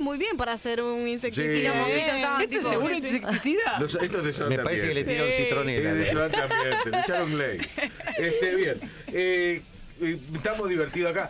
Muy bien para hacer un insecticida. Sí. ¿Esto es seguro insecticida? Esto es desodorante Me parece que le ambiente. tira un Sí. citronela. Es desodorante ambiente, le echaron ley. Bien. Estamos divertidos acá.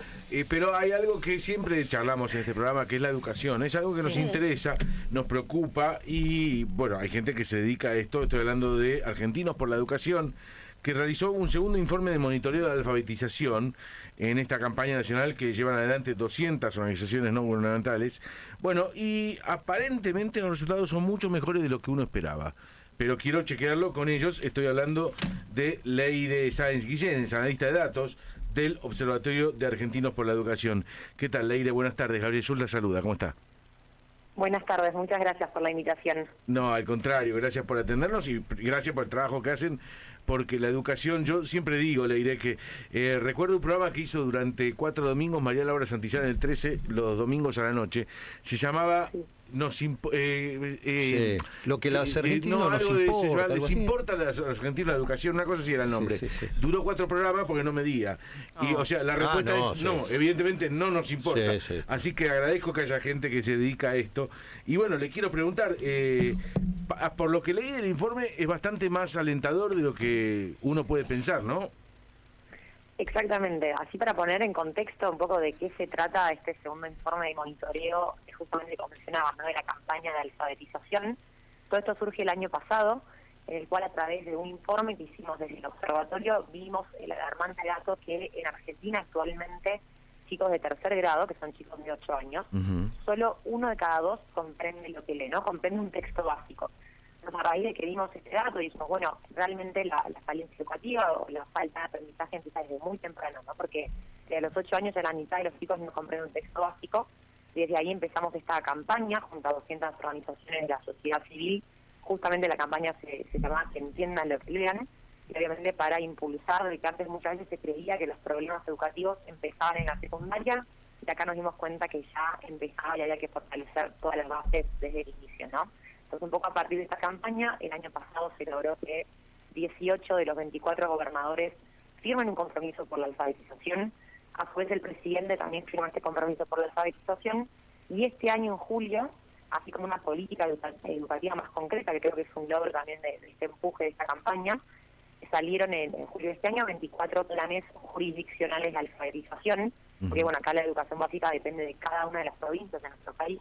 Pero hay algo que siempre charlamos en este programa, que es la educación. Es algo que nos interesa, nos preocupa y, bueno, hay gente que se dedica a esto. Estoy hablando de Argentinos por la Educación, que realizó un segundo informe de monitoreo de alfabetización en esta campaña nacional que llevan adelante 200 organizaciones no gubernamentales. Bueno, y aparentemente los resultados son mucho mejores de lo que uno esperaba. Pero quiero chequearlo con ellos. Estoy hablando de Leire Sáenz Guillén, analista de datos del Observatorio de Argentinos por la Educación. ¿Qué tal, Leire? Buenas tardes. Gabriel Schulz la saluda. ¿Cómo está? Buenas tardes, muchas gracias por la invitación. No, al contrario, gracias por atendernos y gracias por el trabajo que hacen, porque la educación, yo siempre digo, le diré que recuerdo un programa que hizo durante 4 domingos María Laura Santillán en el 13, los domingos a la noche, se llamaba lo que los argentinos nos importa, algo les así. importa a los argentinos la educación, una cosa así era el nombre. Sí. Duró 4 programas porque no medía. Y, o sea, la respuesta es no, evidentemente no nos importa. Sí. Así que agradezco que haya gente que se dedica a esto. Y bueno, le quiero preguntar, por lo que leí del informe, es bastante más alentador de lo que uno puede pensar, ¿no? Exactamente, así para poner en contexto un poco de qué se trata este segundo informe de monitoreo, justamente como mencionabas, ¿no?, de la campaña de alfabetización. Todo esto surge el año pasado, en el cual a través de un informe que hicimos desde el observatorio vimos el alarmante dato que en Argentina actualmente chicos de tercer grado, que son chicos de 8 años, solo 1 de cada 2 comprende lo que lee, ¿no? Comprende un texto básico. Entonces, a raíz de que vimos este dato, dijimos, bueno, realmente la falencia educativa o la falta de aprendizaje empieza desde muy temprano, ¿no? Porque a los 8 años ya la mitad de los chicos no comprenden un texto básico, y desde ahí empezamos esta campaña junto a 200 organizaciones de la sociedad civil. Justamente la campaña se llama Que entiendan lo que lean, y obviamente para impulsar, de que antes muchas veces se creía que los problemas educativos empezaban en la secundaria, y acá nos dimos cuenta que ya empezaba y había que fortalecer todas las bases desde el inicio, ¿no? Entonces, un poco a partir de esta campaña, el año pasado se logró que 18 de los 24 gobernadores firmen un compromiso por la alfabetización. A su vez, el presidente también firmó este compromiso por la alfabetización. Y este año, en julio, así como una política educativa más concreta, que creo que es un logro también de este empuje de esta campaña, salieron en julio de este año 24 planes jurisdiccionales de alfabetización, porque bueno, acá la educación básica depende de cada una de las provincias de nuestro país.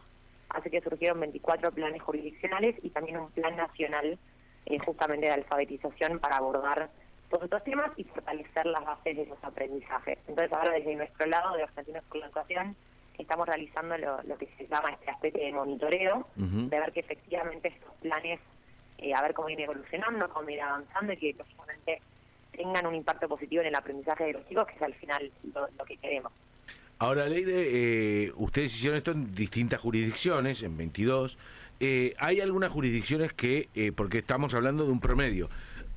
Así que surgieron 24 planes jurisdiccionales y también un plan nacional justamente de alfabetización para abordar todos estos temas y fortalecer las bases de los aprendizajes. Entonces ahora desde nuestro lado de Argentinos por la Educación estamos realizando lo que se llama este aspecto de monitoreo, de ver que efectivamente estos planes, a ver cómo viene evolucionando, cómo viene avanzando y que lógicamente tengan un impacto positivo en el aprendizaje de los chicos, que es al final lo que queremos. Ahora, Leire, ustedes hicieron esto en distintas jurisdicciones, en 22. Hay algunas jurisdicciones que, porque estamos hablando de un promedio,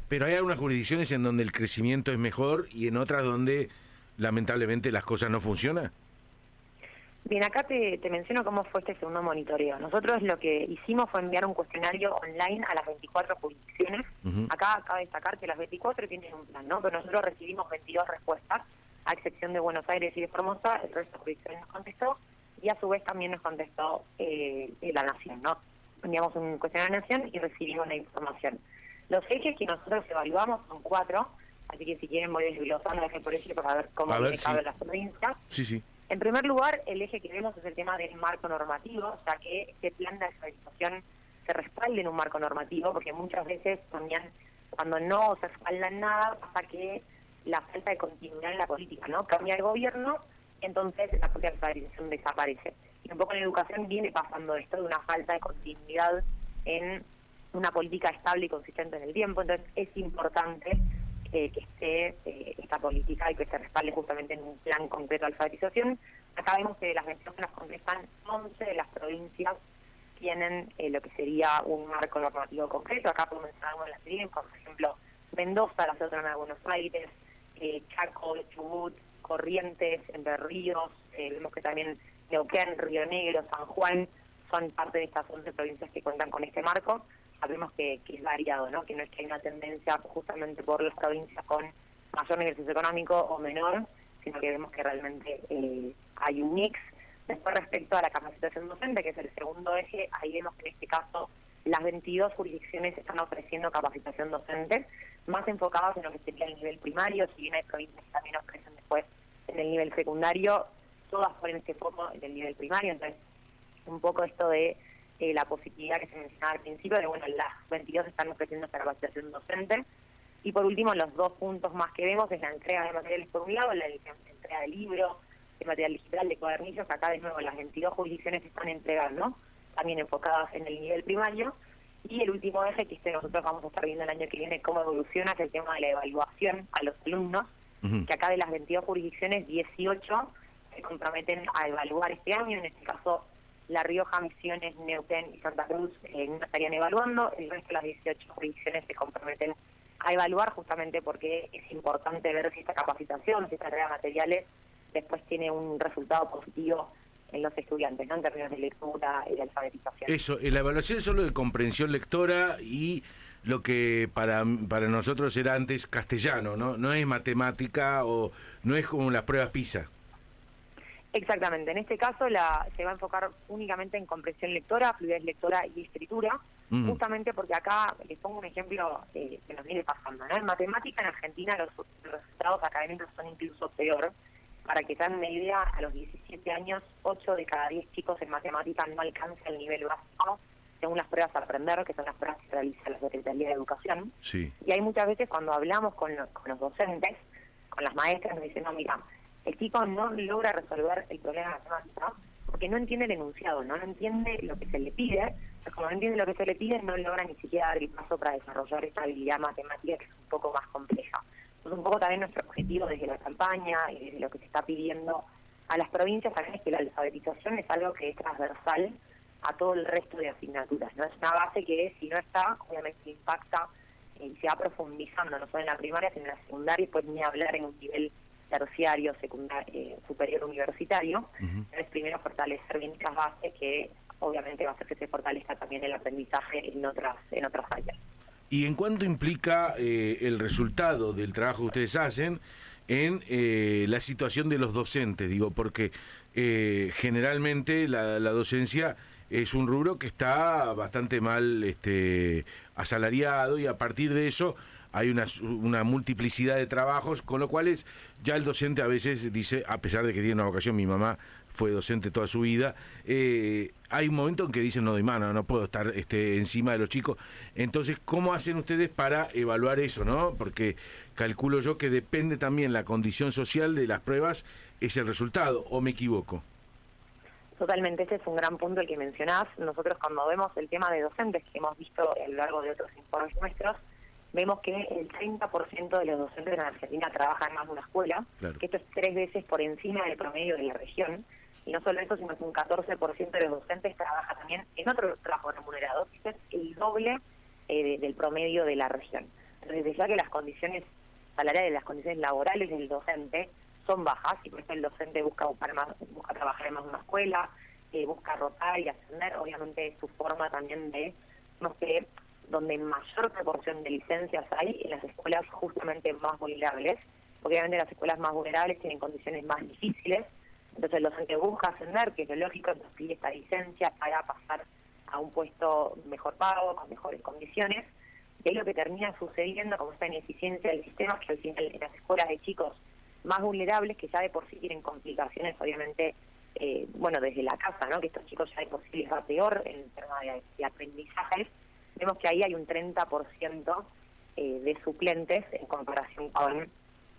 pero hay algunas jurisdicciones en donde el crecimiento es mejor y en otras donde lamentablemente las cosas no funcionan. Bien, acá te menciono cómo fue este segundo monitoreo. Nosotros lo que hicimos fue enviar un cuestionario online a las 24 jurisdicciones. Acá cabe destacar que las 24 tienen un plan, ¿no? Pero nosotros recibimos 22 respuestas, a excepción de Buenos Aires y de Formosa. El resto de jurisdicciones nos contestó, y a su vez también nos contestó la Nación, ¿no? Enviamos un cuestionario a la Nación y recibimos la información. Los ejes que nosotros evaluamos son 4, así que si quieren voy desglosando eje por eje para ver cómo viene cada las provincias. Sí. En primer lugar, el eje que vemos es el tema del marco normativo, o sea que este plan de alfabetización se respalde en un marco normativo, porque muchas veces también cuando no se respalda en nada pasa que la falta de continuidad en la política, ¿no? Cambia el gobierno, entonces la propia alfabetización desaparece. Y un poco en educación viene pasando esto de una falta de continuidad en una política estable y consistente en el tiempo. Entonces es importante que esté esta política y que se respalde justamente en un plan concreto de alfabetización. Acá vemos que de las 22 que nos contestan, 11 de las provincias tienen lo que sería un marco normativo concreto. Acá podemos mencionar algunas de las que, por ejemplo, Mendoza, la otra en Buenos Aires, Chaco, Chubut, Corrientes, Entre Ríos, vemos que también Neuquén, Río Negro, San Juan son parte de estas 11 provincias que cuentan con este marco. Sabemos que es variado, ¿no? Que no es que hay una tendencia justamente por las provincias con mayor nivel socioeconómico o menor, sino que vemos que realmente hay un mix. Después, respecto a la capacitación docente, que es el segundo eje, ahí vemos que en este caso las 22 jurisdicciones están ofreciendo capacitación docente, más enfocadas en lo que sería el nivel primario, si bien hay provincias que también ofrecen después en el nivel secundario, todas ponen este foco en el nivel primario. Entonces, un poco esto de la positividad que se mencionaba al principio, de bueno, las 22 están ofreciendo esta capacitación docente. Y por último, los dos puntos más que vemos es la entrega de materiales por un lado, la entrega de libros, de material digital, de cuadernillos. Acá de nuevo las 22 jurisdicciones están entregando, también enfocadas en el nivel primario. Y el último eje, que nosotros vamos a estar viendo el año que viene cómo evoluciona, es el tema de la evaluación a los alumnos, que acá de las 22 jurisdicciones, 18 se comprometen a evaluar este año. En este caso, La Rioja, Misiones, Neuquén y Santa Cruz no estarían evaluando. El resto de las 18 jurisdicciones se comprometen a evaluar, justamente porque es importante ver si esta capacitación, si esta entrega de materiales después tiene un resultado positivo en los estudiantes, ¿no? En términos de lectura y de alfabetización. Eso, la evaluación es solo de comprensión lectora y lo que para nosotros era antes castellano, ¿no? No es matemática o no es como las pruebas PISA. Exactamente, en este caso se va a enfocar únicamente en comprensión lectora, fluidez lectora y escritura, justamente porque acá les pongo un ejemplo que nos viene pasando, ¿no? En matemática en Argentina los resultados académicos son incluso peor. Para que tengan una idea, a los 17 años, 8 de cada 10 chicos en matemática no alcanzan el nivel básico, según las pruebas a aprender, que son las pruebas que realiza la Secretaría de Educación. Sí. Y hay muchas veces cuando hablamos con los docentes, con las maestras, nos dicen, no, mira, el chico no logra resolver el problema de matemática porque no entiende el enunciado, no entiende lo que se le pide, pero como no entiende lo que se le pide, no logra ni siquiera dar el paso para desarrollar esta habilidad matemática que es un poco más compleja. Entonces, un poco también nuestro objetivo desde la campaña y desde lo que se está pidiendo a las provincias también es que la alfabetización es algo que es transversal a todo el resto de asignaturas, ¿no? Es una base que, si no está, obviamente impacta y se va profundizando, no solo en la primaria, sino en la secundaria, y pues ni hablar en un nivel terciario, secundario, superior universitario. Entonces, primero fortalecer bien estas bases, que obviamente va a hacer que se fortalezca también el aprendizaje en otras áreas. ¿Y en cuánto implica el resultado del trabajo que ustedes hacen en la situación de los docentes? Digo, porque generalmente la docencia es un rubro que está bastante mal asalariado, y a partir de eso hay una multiplicidad de trabajos, con lo cual ya el docente a veces dice, a pesar de que tiene una vocación, mi mamá fue docente toda su vida, hay un momento en que dicen, no doy mano, no puedo estar encima de los chicos. Entonces, ¿cómo hacen ustedes para evaluar eso, no? Porque calculo yo que depende también la condición social de las pruebas, es el resultado, ¿o me equivoco? Totalmente, ese es un gran punto el que mencionás. Nosotros, cuando vemos el tema de docentes, que hemos visto a lo largo de otros informes nuestros, vemos que el 30% de los docentes en Argentina trabajan en más de una escuela, claro, que esto es 3 veces por encima del promedio de la región. Y no solo eso, sino que un 14% de los docentes trabaja también en otro trabajo remunerado, que es el doble del promedio de la región. Entonces, desde ya que las condiciones salariales, las condiciones laborales del docente son bajas, y por eso el docente busca trabajar en más de una escuela, busca rotar y ascender. Obviamente es su forma también de, no sé, donde mayor proporción de licencias hay en las escuelas justamente más vulnerables, porque obviamente las escuelas más vulnerables tienen condiciones más difíciles. Entonces el docente busca ascender, que es lo lógico, entonces pide esta licencia para pasar a un puesto mejor pago, con mejores condiciones. Y ahí lo que termina sucediendo, como esta ineficiencia del sistema, es que al final en las escuelas de chicos más vulnerables, que ya de por sí tienen complicaciones, obviamente, desde la casa, ¿no? Que estos chicos ya de por sí les va peor en términos de aprendizajes, vemos que ahí hay un 30% de suplentes en comparación con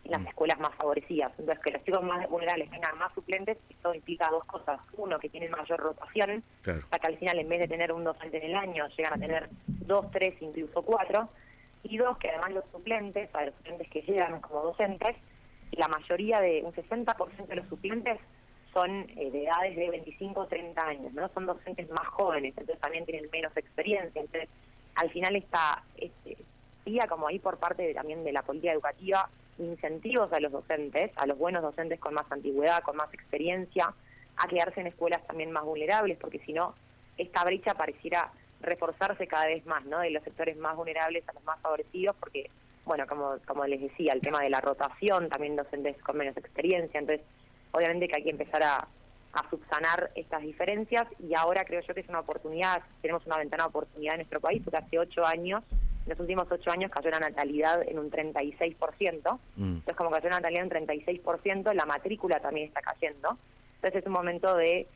las escuelas más favorecidas. Entonces, que los chicos más vulnerables tengan más suplentes, esto implica 2 cosas. Uno, que tienen mayor rotación, claro, o sea que al final, en vez de tener un docente en el año, llegan a tener 2, 3, incluso 4. Y 2, que además los suplentes, o sea, los suplentes que llegan como docentes, la mayoría un 60% de los suplentes son de edades de 25 o 30 años, ¿no? Son docentes más jóvenes, entonces también tienen menos experiencia. Entonces, al final había como ahí por parte también de la política educativa incentivos a los docentes, a los buenos docentes con más antigüedad, con más experiencia, a quedarse en escuelas también más vulnerables, porque si no, esta brecha pareciera reforzarse cada vez más, ¿no? De los sectores más vulnerables a los más favorecidos, porque, bueno, como les decía, el tema de la rotación, también docentes con menos experiencia. Entonces, obviamente que hay que empezar a a subsanar estas diferencias, y ahora creo yo que es una oportunidad, tenemos una ventana de oportunidad en nuestro país, porque hace 8 años, en los últimos 8 años cayó la natalidad en un 36%, entonces como cayó la natalidad en un 36%, la matrícula también está cayendo, entonces es un momento de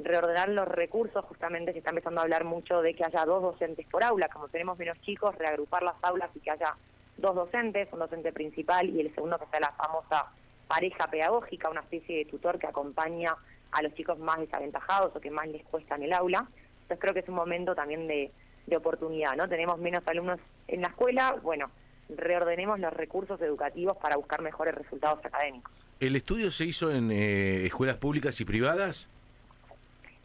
reordenar los recursos. Justamente se está empezando a hablar mucho de que haya 2 docentes por aula, como tenemos menos chicos, reagrupar las aulas y que haya 2 docentes, un docente principal y el segundo que sea la famosa pareja pedagógica, una especie de tutor que acompaña a los chicos más desaventajados o que más les cuesta en el aula. Entonces creo que es un momento también de oportunidad, ¿no? Tenemos menos alumnos en la escuela, bueno, reordenemos los recursos educativos para buscar mejores resultados académicos. ¿El estudio se hizo en escuelas públicas y privadas?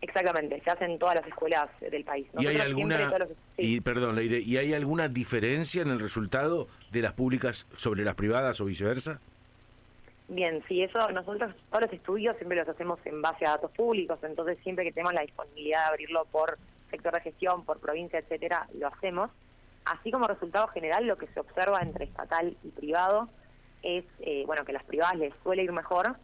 Exactamente, se hace en todas las escuelas del país. ¿Y hay alguna, sí. perdón, Leire, ¿y hay alguna diferencia en el resultado de las públicas sobre las privadas o viceversa? Bien, sí, eso nosotros todos los estudios siempre los hacemos en base a datos públicos, entonces siempre que tenemos la disponibilidad de abrirlo por sector de gestión, por provincia, etcétera, lo hacemos. Así como resultado general, lo que se observa entre estatal y privado es, bueno, que a las privadas les suele ir mejor,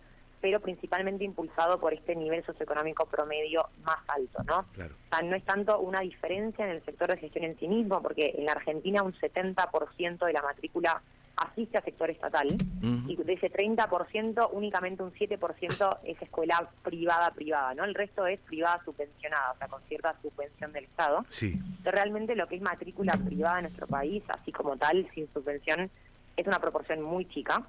pero principalmente impulsado por este nivel socioeconómico promedio más alto, ¿no? Claro. O sea, no es tanto una diferencia en el sector de gestión en sí mismo, porque en la Argentina un 70% de la matrícula asiste al sector estatal, y de ese 30% únicamente un 7% es escuela privada, ¿no? El resto es privada subvencionada, o sea, con cierta subvención del Estado. Sí. Entonces, realmente lo que es matrícula privada en nuestro país, así como tal, sin subvención, es una proporción muy chica.